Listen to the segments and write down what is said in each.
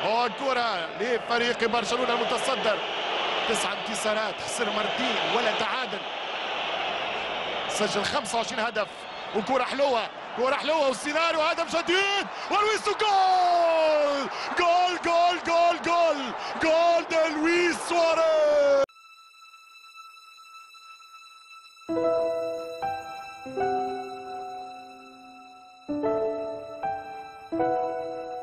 وكرة لفريق برشلونة المتصدر، 9 انتصارات، خسر مرتين ولا تعادل، سجل 25 هدف. وكرة حلوة، كرة حلوة والسيناريو هدف جديد ولويس جول جول جول جول جول جول دي لويس سواريز.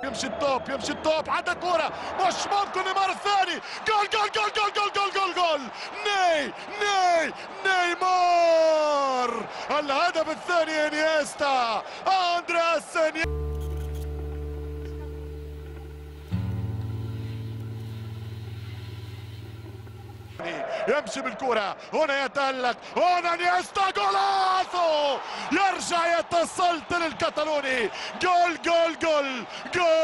يمشي التوب، يمشي التوب، عدى كرة مش ممكن. نيمار الثاني، جول جول جول جول جول جول جول جول نيمار. الهدف الثاني انيستا، اندرياس يمشي بالكرة، هنا يتألق، هنا انيستا، جولاسو، يرجع يتسلطن الكتالوني، جول جول جول جول.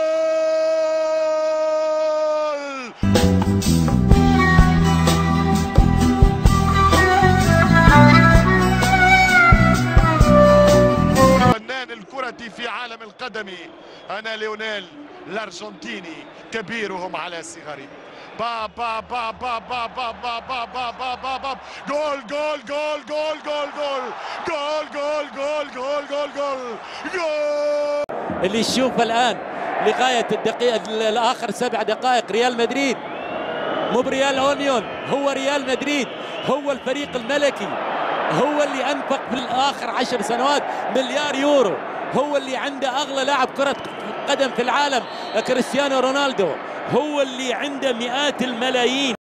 فنان الكرة في عالم القدم، أنا ليونيل الأرجنتيني كبيرهم على صغري. باب باب باب باب باب باب باب باب باب باب باب جول جول جول جول جول جول جول جول جول جول جول جول. اللي يشوف الآن لغاية الدقيقة الآخر 7 دقائق ريال مدريد، مو بريال أونيون، هو ريال مدريد، هو الفريق الملكي، هو اللي أنفق في الآخر 10 سنوات مليار يورو، هو اللي عنده أغلى لاعب كرة قدم في العالم كريستيانو رونالدو، هو اللي عنده مئات الملايين.